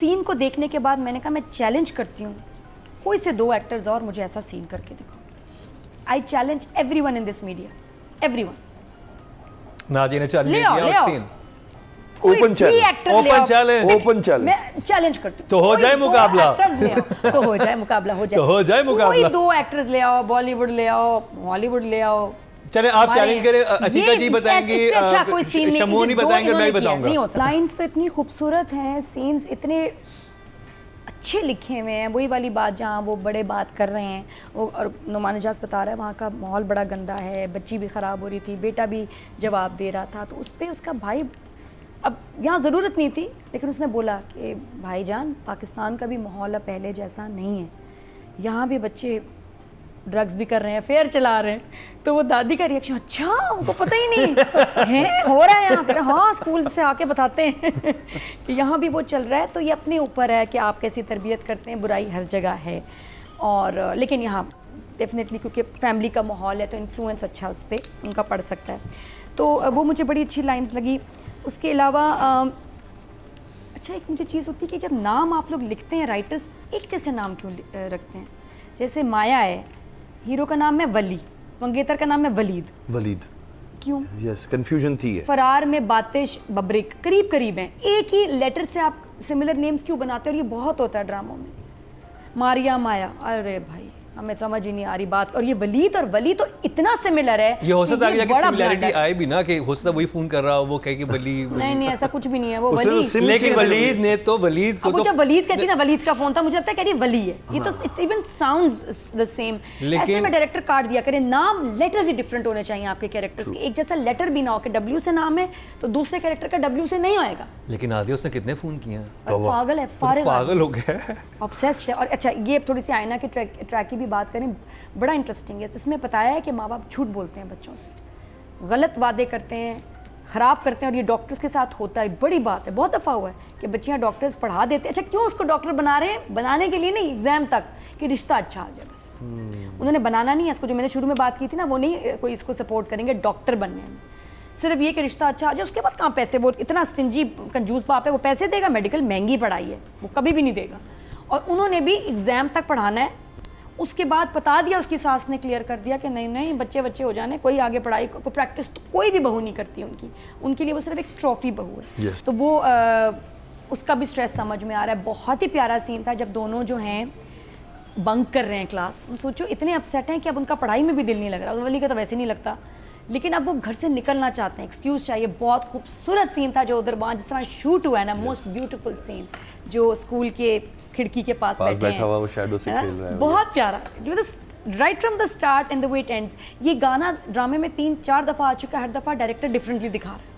Scene को देखने के बाद मैंने कहा मैं चैलेंज करती हूँ कोई से 2 एक्टर्स और मुझे ऐसा सीन करके दिखाओ। I challenge everyone in this media, everyone. Nadia ने चैलेंज ले आओ, ले आओ। Scene open challenge, open challenge, open challenge. मैं चैलेंज करती हूँ तो हो जाए मुकाबला। तो हो जाए मुकाबला, हो जाए, तो हो जाए मुकाबला। कोई 2 एक्टर्स ले आओ, बॉलीवुड ले आओ, हॉलीवुड ले आओ। चले आप चैलेंज करें, अतीका जी बताएंगे, अच्छा कोई सीन नहीं, शमोनी बताएंगे, मैं बताऊंगा। लाइंस तो इतनी खूबसूरत हैं, सीन्स इतने अच्छे लिखे हुए हैं। वही वाली बात जहाँ वो बड़े बात कर रहे हैं, वो और नुमान इजाज़ बता रहा है वहाँ का माहौल बड़ा गंदा है, बच्ची भी ख़राब हो रही थी, बेटा भी जवाब दे रहा था, तो उस पर उसका भाई, अब यहाँ ज़रूरत नहीं थी लेकिन उसने बोला कि भाईजान पाकिस्तान का भी माहौल अब पहले जैसा नहीं है, यहाँ भी बच्चे ड्रग्स भी कर रहे हैं, फेयर चला रहे हैं। तो वो दादी का रिएक्शन, अच्छा उनको पता ही नहीं है हो रहा है यहाँ पर। हाँ, स्कूल से आके बताते हैं कि यहाँ भी वो चल रहा है। तो ये अपने ऊपर है कि आप कैसी तरबियत करते हैं, बुराई हर जगह है। और लेकिन यहाँ डेफिनेटली क्योंकि फैमिली का माहौल है तो इन्फ्लुएंस अच्छा उस पर उनका पड़ सकता है। तो वो मुझे बड़ी अच्छी लाइन्स लगी। उसके अलावा अच्छा एक मुझे चीज़ होती है कि जब नाम आप लोग लिखते हैं, राइटर्स एक जैसे नाम क्यों रखते हैं? जैसे माया है, हीरो का नाम है वली, मंगेतर का नाम है वलीद। वलीद क्यों? यस, कंफ्यूजन थी है। फरार में बातिश बब्रिक करीब करीब हैं, एक ही लेटर से आप सिमिलर नेम्स क्यों बनाते हैं? और ये बहुत होता है ड्रामों में। मारिया माया, अरे भाई हमें समझ ही नहीं आ रही बात। और ये वलीद और वली तो इतना सिमिलर है, ये हो सकता है कि बड़ा सिमिलैरिटी ब्लैंड है। आए भी ना, कि हो सकता है वही फोन कर रहा हो, वो कहे कि वली नहीं नहीं, ऐसा कुछ भी नहीं है, वो उससे तो वली। सिम लेकिन चेंज वलीद ने तो वलीद को अब तो जब वलीद कहती ना, वलीद का फोन था, मुझे लगता है कह रही वली है। ये तो it even sounds the same. लेकिन- ऐसे में डायरेक्टर काट दिया करे, नाम लेटर्स ही डिफरेंट होने चाहिए आपके कैरेक्टर्स के। एक जैसा लेटर भी ना हो कि डब्ल्यू से नाम है तो दूसरे कैरेक्टर का डब्ल्यू से नहीं आएगा। लेकिन आदि उसने कितने फोन किए हैं, पागल है, वो तो फारिग पागल हो गया। ऑब्सेस्ड है। और अच्छा ये थोड़ी सी आईना की ट्रैक की भी बात करें, बड़ा इंटरेस्टिंग है। जिसमें बताया है कि माँ बाप झूठ बोलते हैं बच्चों से, गलत वादे करते हैं, ख़राब करते हैं, और ये डॉक्टर्स के साथ होता है। बड़ी बात है, बहुत दफ़ा हुआ है कि बच्चियाँ डॉक्टर्स पढ़ा देते हैं। अच्छा क्यों उसको डॉक्टर बना रहे हैं? बनाने के लिए नहीं, एग्जाम तक कि रिश्ता अच्छा आ जाए बस। उन्होंने बनाना नहीं है इसको, जो मैंने शुरू में बात की थी ना, वो नहीं कोई इसको सपोर्ट करेंगे डॉक्टर बनने में, सिर्फ ये कि रिश्ता अच्छा आ जाए। उसके बाद कहाँ पैसे, वो इतना स्टिंजी कंजूस बाप है, वो पैसे देगा? मेडिकल महंगी पढ़ाई है, वो कभी भी नहीं देगा। और उन्होंने भी एग्जाम तक पढ़ाना है। उसके बाद बता दिया, उसकी सास ने क्लियर कर दिया कि नहीं नहीं, बच्चे बच्चे हो जाने, कोई आगे पढ़ाई को प्रैक्टिस तो कोई भी बहू नहीं करती उनके लिए वो सिर्फ एक ट्रॉफी बहू है। Yes. तो वो उसका भी स्ट्रेस समझ में आ रहा है। बहुत ही प्यारा सीन था जब दोनों जो हैं बंक कर रहे हैं क्लास। सोचो इतने अपसेट हैं कि अब उनका पढ़ाई में भी दिल नहीं लग रहा। वली का तो वैसे नहीं लगता, लेकिन अब वो घर से निकलना चाहते हैं, एक्सक्यूज़ चाहिए। बहुत खूबसूरत सीन था जो उधर वहाँ जिस तरह शूट हुआ है ना, मोस्ट ब्यूटीफुल सीन, जो स्कूल के खिड़की के पास बैठा हुआ वो शैडो से खेल रहा है, बहुत प्यारा। Right from the start and the way it ends. ये गाना ड्रामे में 3-4 दफ़ा आ चुका है, हर दफ़ा डायरेक्टर डिफरेंटली दिखा रहा है।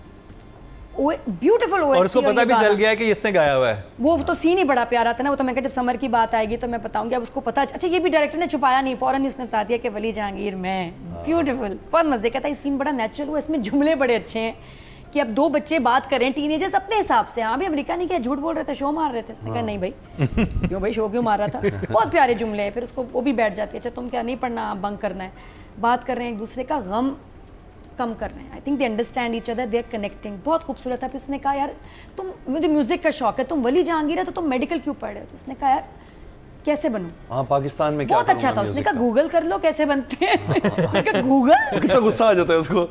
ब्यूटीफुल और उसको पता भी चल गया है कि इसने गाया हुआ है। वो तो सीन ही बड़ा प्यारा था ना। वो तो मैं कहती, जब समर की बात आएगी तो मैं बताऊंगी। अब उसको पता, अच्छा ये भी डायरेक्टर ने छुपाया नहीं, फौरन उसने बता दिया कि वली जहांगीर मैं। ब्यूटीफुल, बहुत मजे का था। ये सीन बड़ा नेचुरल हुआ, इसमें जुमले बड़े अच्छे हैं कि अब 2 बच्चे बात करें, टीनेजर्स अपने हिसाब से। हाँ भी अमेरिका नहीं किया, झूठ बोल रहे थे, शो मार रहे थे। उसने कहा नहीं भाई क्यों भाई, शो क्यों मार रहा था? बहुत प्यारे जुमले हैं। फिर उसको वो भी बैठ जाती है, अच्छा तुम क्या नहीं पढ़ना, बंक करना है। बात कर रहे हैं, एक दूसरे का गम कम कर रहे हैं। I think they understand each other, they are connecting. बहुत खूबसूरत था। फिर उसने कहा यार तुम, मुझे म्यूजिक का शौक है, तुम वली जहांगीर है तो तुम मेडिकल क्यों पढ़ रहे हो? तो उसने कहा यार कैसे बनूं? हाँ, पाकिस्तान में क्या बहुत अच्छा था। उसने कहा गूगल कर लो कैसे बनते हैं। गूगल, कितना गुस्सा आ जाता है उसको।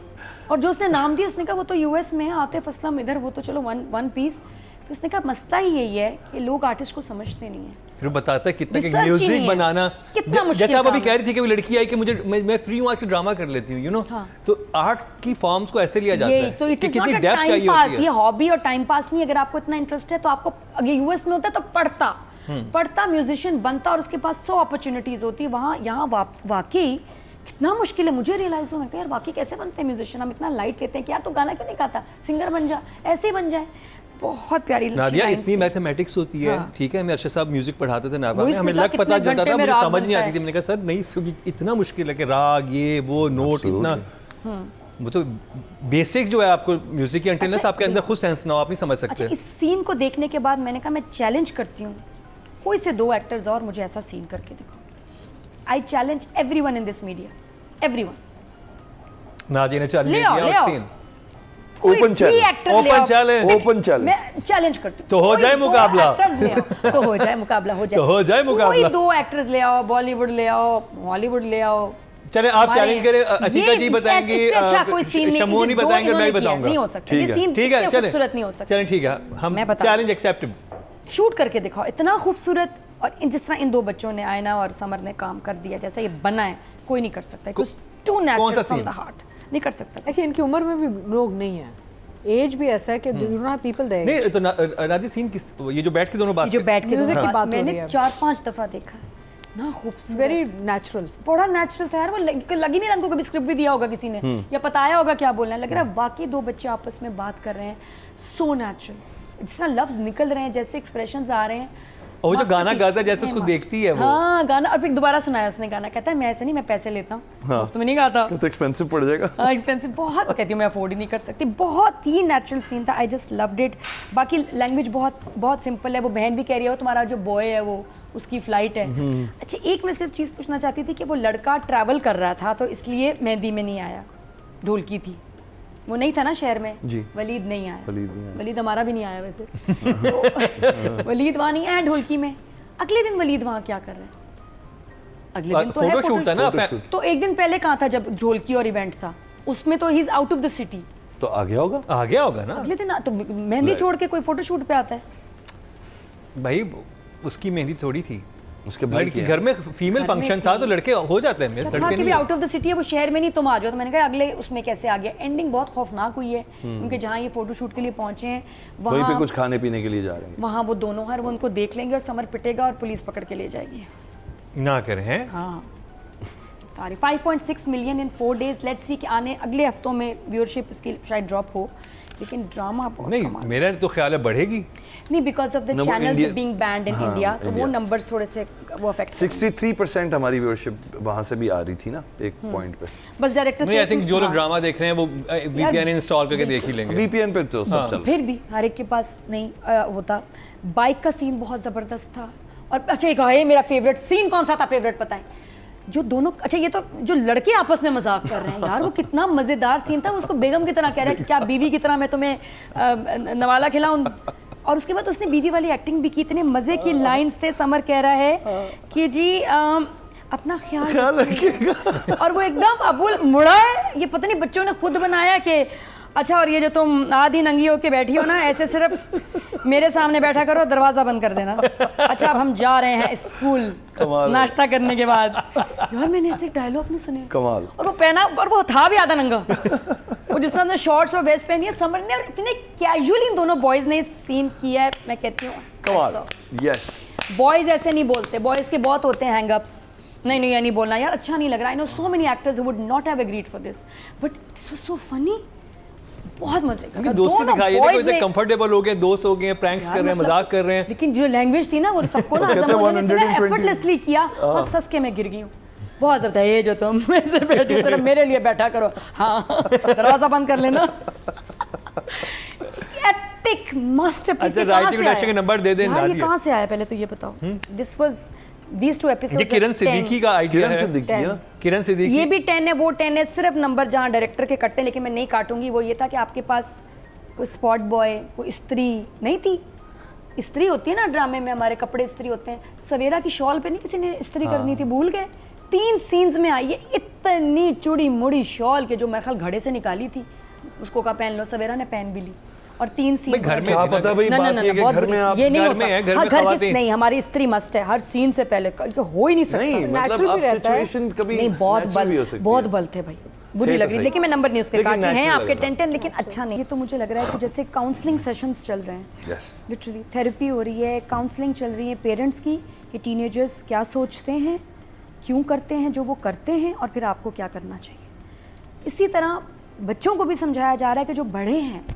और जो उसने नाम दिया, उसने कहा वो तो यूएस में है, आतिफ असलम इधर, वो तो चलो वन पीस। तो उसने कहा मसला ही यही है कि लोग आर्टिस्ट को समझते नहीं है। फिर बताता है कितना कि Research ही नहीं म्यूजिक है। बनाना कितना मुश्किल जैसे आप अभी काम कह रही थी कि वो लड़की आई कि मुझे मैं फ्री हूँ, आजकल ड्रामा कर लेती हूँ, यू नो। हाँ। तो आर्ट की फॉर्म्स को ऐसे लिया जाता ये है तो इट कि इज नॉट कितनी अ डेप्थ टाइम चाहिए पास, होती है। ये हॉबी और टाइम पास नहीं। अगर आपको इतना इंटरेस्ट है तो आपको, अगर यूएस में होता है तो पढ़ता म्यूजिशियन बनता, और उसके पास 100 अपॉर्चुनिटीज होती है। वहाँ यहाँ वाकई कितना मुश्किल है। मुझे रियलाइज हुआ, मैं कहा यार वाकई कैसे बनते हैं म्यूजिशियन? हम इतना लाइट लेते हैं कि यार तो गाना क्यों नहीं गाता, सिंगर बन जा, ऐसे ही बन जाए। बहुत प्यारी नादिया, lines इतनी थी। मैथमेटिक्स होती है, हाँ। ठीक है। मेरे अर्शद साहब म्यूजिक पढ़ाते थे नापा वही में, हमें उसने लग कहा पता कितने चलता घंटे था, में मुझे राग समझ नहीं बनता आती थी। मैंने कहा सर नहीं, इतना मुश्किल है कि राग, ये वो नोट, इतना वो तो बेसिक जो है आपको म्यूजिक की अंटेलनेस आपके अंदर खुद सेंस ना हो, आप नहीं समझ सकते। अच्छा इस सीन को देखने के बाद मैंने कहा मैं चैलेंज करती हूँ कोई से 2 एक्टर्स और मुझे ऐसा सीन करके दिखाओ। I challenge everyone in this media, everyone. Nadia ने चैलेंज ले आओ, ले किया आओ। Scene Open challenge. Open challenge. Open challenge. मैं चैलेंज करती हूँ। तो हो कोई जाए दो मुकाबला। actors ले आओ, तो हो जाए मुकाबला, हो जाए। तो हो जाए मुकाबला। कोई 2 एक्टर्स ले आओ, बॉलीवुड ले आओ, हॉलीवुड ले आओ। चले आप चैलेंज करें, अतीका जी बताएंगे, अच्छा कोई सीन शमू नहीं बताएंगे, मैं ही बताऊंगा। नहीं हो सकता, ठीक ये है। सीन ठीक है, चलें। खूबसूरत नहीं हो सकता। चलें ठीक है, हम मैं बताऊं। Challenge accepted. शूट करके दिखाओ, इतना खूबसूरत, और जिस तरह इन 2 बच्चों ने, आयना और समर ने काम कर दिया, जैसा ये बना है, कोई नहीं कर सकता। कुछ टू कौन सा natural from scene? The heart, नहीं कर सकता। एक्चुअली इनकी उम्र में भी लोग नहीं है, एज भी ऐसा है कि you don't have people there. नहीं तो राधी सीन किस, ये जो बैठ के दोनों बात जो बैठ के Music दोनों की बात हो रही मैंने है। 4-5 दफा देखा है ना, खूबसूरत, वेरी नेचुरल। बड़ा नेचुरल था यार। वो लग ही नहीं रहा, उनको कभी स्क्रिप्ट भी दिया होगा किसी ने, या बताया होगा क्या बोलना है। लग रहा है वाकई 2 बच्चे आपस में बात कर रहे हैं, सो नेचुरल, जिस तरह लफ्ज निकल रहे हैं, जैसे एक्सप्रेशंस आ रहे हैं। और वो जो गाना Masterpiece गाता है जैसे उसको है, देखती है वो। हाँ गाना, और फिर दोबारा सुनाया उसने गाना, कहता है मैं ऐसे नहीं, मैं पैसे लेता हूँ, हाँ। मुफ्त में नहीं गाता। तो एक्सपेंसिव पड़ जाएगा। हाँ एक्सपेंसिव बहुत, कहती हूँ मैं अफोर्ड ही नहीं कर सकती। बहुत ही नेचुरल सीन था, आई जस्ट लव्ड इट। बाकी लैंग्वेज बहुत बहुत सिंपल है। वो बहन भी कह रही है वो तुम्हारा जो बॉय है वो, उसकी फ्लाइट है। अच्छा एक मैं सिर्फ चीज़ पूछना चाहती थी कि वो लड़का ट्रैवल कर रहा था, तो इसलिए मेहंदी में नहीं आया, ढोलकी थी, वो नहीं था ना शहर में। जी। वलीद नहीं आया। वलीद नहीं आया। वलीद हमारा भी नहीं आया वैसे। तो वलीद वहाँ नहीं आया ढोलकी में। अगले दिन वलीद वहाँ क्या कर रहे हैं? अगले दिन तो है फोटो शूट था ना। Photoshoot। तो एक दिन पहले कहाँ था जब ढोलकी और इवेंट था? उसमें तो he is out of the city. तो आ गया होगा। आ गया होगा ना अगले दिन तो मेहंदी छोड़ के कोई फोटो शूट पे आता है? भाई, उसकी मेहंदी थोड़ी थी, उसके भाई लड़की की घर में फीमेल घर में फंक्शन था, थी। तो लड़के हो जाते हैं, जब लड़के कहा कि भी नहीं। आउट ऑफ द सिटी है, वो शहर में नहीं, तुम आ जाओ। तो मैंने कहा अगले उसमें कैसे आ गया? एंडिंग बहुत खौफनाक हुई है, क्योंकि जहाँ ये फोटो शूट के लिए पहुंचे हैं वहीं पे वहाँ कुछ खाने पीने के लिए जा रहे हैं। वहाँ वो दोनों हर वो उनको देख लेंगे और समर पिटेगा और पुलिस पकड़ के ले जाएगी। ना करें हैं। हाँ 5.6 million in 4 days। Let's see कि आने अगले हफ्तों में व्यूअरशिप इसकी शायद ड्रॉप हो, लेकिन ड्रामा बहुत नहीं, कमाल। मेरा तो ख्याल है बढ़ेगी। नहीं, बिकॉज ऑफ द No, वो चैनल्स India- बीइंग बैंड इन हाँ, इंडिया, तो वो India। नंबर्स थोड़े से वो अफेक्ट 63% हमारी व्यूअरशिप वहां से भी आ रही थी ना एक पॉइंट पे। बस डायरेक्टर नहीं, आई थिंक जो लोग हाँ, ड्रामा देख रहे हैं वो वीपीएन इंस्टॉल करके देख ही लेंगे। वीपीएन पे तो सब चल। फिर भी हर एक के पास नहीं होता। बाइक का सीन बहुत ज़बरदस्त था। और अच्छा एक है मेरा फेवरेट सीन, कौन सा था फेवरेट पता है? जो दोनों, अच्छा ये तो जो लड़के आपस में मजाक कर रहे हैं यार, वो कितना मज़ेदार सीन था। वो उसको बेगम की तरह कह रहा है कि क्या बीवी की तरह मैं तुम्हें नवाला खिलाऊं, और उसके बाद उसने बीवी वाली एक्टिंग भी की। इतने मज़े की लाइंस थे। समर कह रहा है कि जी अपना ख्याल रखिएगा, और वो एकदम अबुल मुड़ा है। ये पता नहीं बच्चों ने खुद बनाया कि अच्छा, और ये जो तुम आधी नंगी होके बैठी हो ना, ऐसे सिर्फ मेरे सामने बैठा करो, दरवाजा बंद कर देना। अच्छा अब हम जा रहे हैं स्कूल नाश्ता करने के बाद। यार मैंने ऐसे डायलॉग नहीं सुने। कमाल। और वो पहना, और वो था भी आधा नंगा। वो जिसने अंदर शॉर्ट्स और वेस्ट पहनी है समर ने, और इतने कैजुअली इन दोनों बॉयज ने सीन किया है। मैं कहती हूँ कमाल। यस। बॉयज ऐसे नहीं बोलते, बॉयज के बहुत होते हैं हैंगअप्स। नहीं नहीं, ये नहीं बोलना यार, अच्छा नहीं लग रहा। I know so many actors who would not have agreed for this, but this was so funny. बहुत मजे का उनकी दोस्ती दिखाई है, देखो इतने कंफर्टेबल हो गए, दोस्त हो गए, प्रैंक्स कर रहे हैं, मजाक कर रहे हैं। लेकिन जो लैंग्वेज थी ना वो सबको ना कहते हजम होने में 120 एफर्टलेसली किया, और सस के मैं गिर गई हूँ। बहुत ज़्यादा ये जो तुम ऐसे बैठी हो, सिर्फ मेरे लिए बैठा करो। हाँ दरवाजा बंद कर लेना। Epic masterpiece. अच्छा, राइटिंग डायरेक्शन का नंबर दे दें यार, ये नादिया। कहाँ से आया पहले तो ये बताओ। दिस वाज these 2 episodes ये किरण सिद्दीकी का आइडिया किरण है। सिद्दीकी, 10। हाँ। किरण सिद्दीकी। ये भी 10 है, वो 10 है। सिर्फ नंबर जहाँ डायरेक्टर के कटते, लेकिन मैं नहीं काटूंगी। वो ये था कि आपके पास कोई स्पॉट बॉय, कोई स्त्री नहीं थी। स्त्री होती है ना ड्रामे में, हमारे कपड़े स्त्री होते हैं। सवेरा की शॉल पे नहीं किसी ने स्त्री करनी थी, भूल गए। 3 सीन्स में आई है इतनी चुड़ी मुड़ी शॉल के, जो मेरे ख्याल घड़े से निकाली थी। उसको कहा पहन लो, सवेरा ने पहन भी ली। और 3 सीन भाई, घर में क्या पता भाई, बात ये कि घर में आप ये नहीं घर होता। में है, घर हाँ, में घर खवातीन। की नहीं, हमारी स्त्री मस्ट है हर सीन से पहले। जो हो ही नहीं सकता। नहीं, मतलब Natural आप भी रहता है। सिचुएशन कभी नहीं, बहुत natural भी बल, हो सकती बहुत है। बल थे भाई, बुरी सही लग तो रही। सही। लेकिन मैं नंबर नहीं उसके लेकिन काटे हैं natural आपके लग रहा 10, लेकिन अच्छा नहीं। ये तो मुझे लग रहा है कि जैसे काउंसलिंग सेशंस चल रहे हैं, Yes। लिटरली थेरेपी हो रही है, काउंसलिंग चल रही है पेरेंट्स की, कि टीनेजर्स क्या सोचते हैं, क्यों करते हैं जो वो करते हैं, और फिर आपको क्या करना चाहिए। इसी तरह बच्चों को भी समझाया जा रहा है कि जो बड़े हैं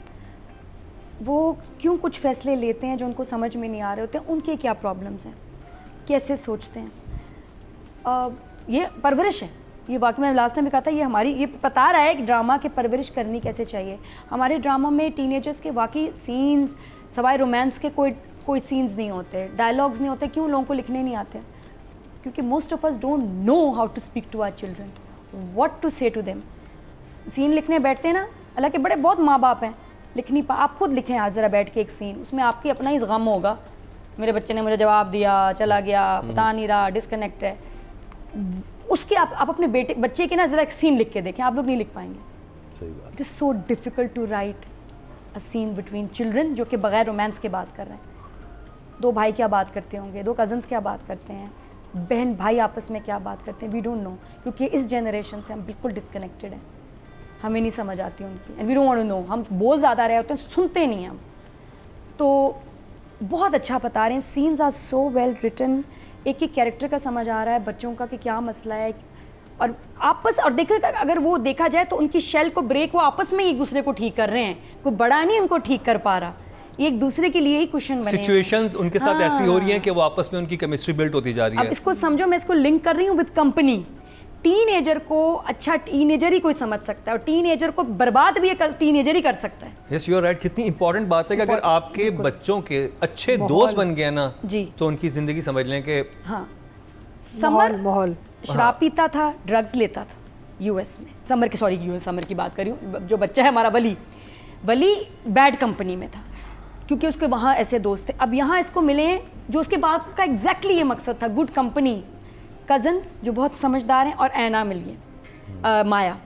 वो क्यों कुछ फैसले लेते हैं जो उनको समझ में नहीं आ रहे होते, उनके क्या प्रॉब्लम्स हैं, कैसे सोचते हैं। ये परवरिश है। ये वाकई में लास्ट टाइम भी कहा था, ये हमारी, ये बता रहा है कि ड्रामा के परवरिश करनी कैसे चाहिए। हमारे ड्रामा में टीनेजर्स के वाकई सीन्स, सवाए रोमांस के कोई सीन्स नहीं होते, डायलॉग्स नहीं होते। क्यों? लोगों को लिखने नहीं आते, क्योंकि most of us don't know how to speak to our children, what to say to them. Scene लिखने बैठते हैं ना, हालांकि बड़े बहुत माँ बाप हैं, लिख नहीं पा। आप खुद लिखें आज ज़रा बैठ के एक सीन, उसमें आपकी अपना ही गम होगा, मेरे बच्चे ने मुझे जवाब दिया, चला गया, पता नहीं रहा, डिस्कनेक्ट है। उसके आप अपने बच्चे के ना ज़रा एक सीन लिख के देखें, आप लोग नहीं लिख पाएंगे। सही बात। It is so difficult to write a scene between children जो कि बगैर रोमांस के बात कर रहे हैं। दो भाई क्या बात करते होंगे, दो कज़न्स क्या बात करते हैं, बहन भाई आपस में क्या बात करते हैं, वी डोंट नो, क्योंकि इस जनरेशन से हम बिल्कुल डिस्कनेक्टेड हैं, हमें नहीं समझ आती उनकी, and we don't want to know. हम बोल ज़्यादा रहे होते हैं, सुनते नहीं हम। तो बहुत अच्छा बता रहे हैं, scenes are so well written, एक एक कैरेक्टर का समझ आ रहा है बच्चों का कि क्या मसला है, और आपस और देखो अगर वो देखा जाए तो उनकी शेल को ब्रेक वो आपस में ही एक दूसरे को ठीक कर रहे हैं, कोई बड़ा नहीं उनको ठीक कर पा रहा, ये एक दूसरे के लिए ही क्वेश्चन बने। सिचुएशंस उनके साथ ऐसी हो रही हैं कि वो आपस में उनकी केमिस्ट्री बिल्ड होती जा रही अब है। इसको समझो, मैं इसको लिंक कर रही हूँ विद कंपनी। टीनेजर को अच्छा टीनेजर ही कोई समझ सकता है, और टीनेजर को बर्बाद भी एक टीनेजर ही कर सकता है। Yes, you are right. कितनी इंपॉर्टेंट बात है कि अगर आपके बच्चों के अच्छे दोस्त बन गए ना जी, तो उनकी जिंदगी समझ लें कि हाँ। समर माहौल शराब पीता था, ड्रग्स लेता था यूएस में, समर की बात कर रही हूँ। जो बच्चा है हमारा वली बैड कंपनी में था, क्योंकि उसके वहाँ ऐसे दोस्त थे। अब यहाँ इसको मिले जो उसके बाद का एग्जैक्टली ये मकसद था, गुड कंपनी, कजन्स जो बहुत समझदार हैं, और ऐना मिल गए, माया।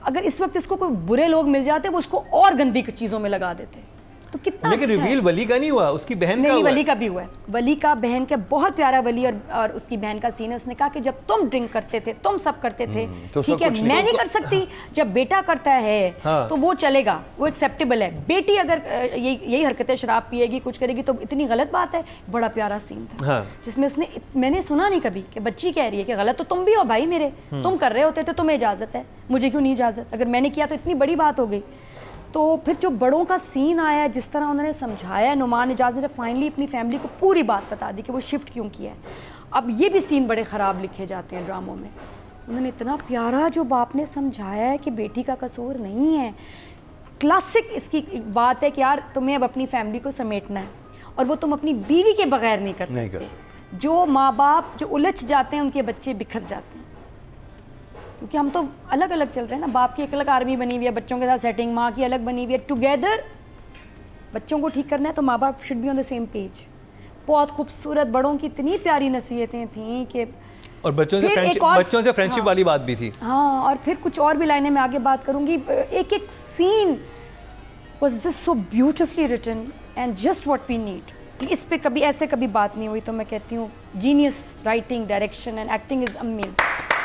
अगर इस वक्त इसको कोई बुरे लोग मिल जाते वो उसको और गंदी चीज़ों में लगा देते, तो कितना लेकिन अच्छा रिवील है। वली का नहीं हुआ, उसकी बहन का नहीं, हुआ। वली का भी हुआ है, वली का बहन का बहुत प्यारा वली और उसकी बहन का सीन है। उसने कहा कि जब तुम ड्रिंक करते थे, तुम सब करते थे, तो ठीक है, सब कुछ मैं नहीं। नहीं कर सकती, जब बेटा करता है हाँ। तो वो चलेगा, वो एक्सेप्टेबल है। बेटी अगर यही हरकतें, शराब पिएगी, कुछ करेगी, तो इतनी गलत बात है। बड़ा प्यारा सीन था, हाँ। जिसमें उसने, मैंने सुना नहीं कभी कि बच्ची कह रही है कि गलत तो तुम भी हो भाई मेरे, तुम कर रहे होते थे, तुम्हें इजाज़त है, मुझे क्यों नहीं इजाज़त, अगर मैंने किया तो इतनी बड़ी बात हो गई। तो फिर जो बड़ों का सीन आया, जिस तरह उन्होंने समझाया, नुमान इजाज़ ने फाइनली अपनी फैमिली को पूरी बात बता दी कि वो शिफ्ट क्यों किया है। अब ये भी सीन बड़े ख़राब लिखे जाते हैं ड्रामों में। उन्होंने इतना प्यारा जो बाप ने समझाया है कि बेटी का कसूर नहीं है। क्लासिक इसकी बात है कि यार तुम्हें अब अपनी फैमिली को समेटना है, और वो तुम अपनी बीवी के बगैर नहीं कर सकते। जो माँ बाप जो उलझ जाते हैं उनके बच्चे बिखर जाते हैं, क्योंकि हम तो अलग अलग चल रहे हैं ना। बाप की एक अलग आर्मी बनी हुई है, बच्चों के साथ सेटिंग, माँ की अलग बनी हुई है। टुगेदर बच्चों को ठीक करना है तो माँ बाप should be on the same page. बहुत खूबसूरत बड़ों की इतनी प्यारी नसीहतें थी कि, और बच्चों से फ्रेंडशिप वाली बात भी थी। हाँ, और फिर कुछ और भी लाइनें मैं आगे बात करूँगी। एक एक scene was just so beautifully written and just what we need. इस पे कभी ऐसे कभी बात नहीं हुई, तो मैं कहती हूँ genius writing, direction and acting is amazing.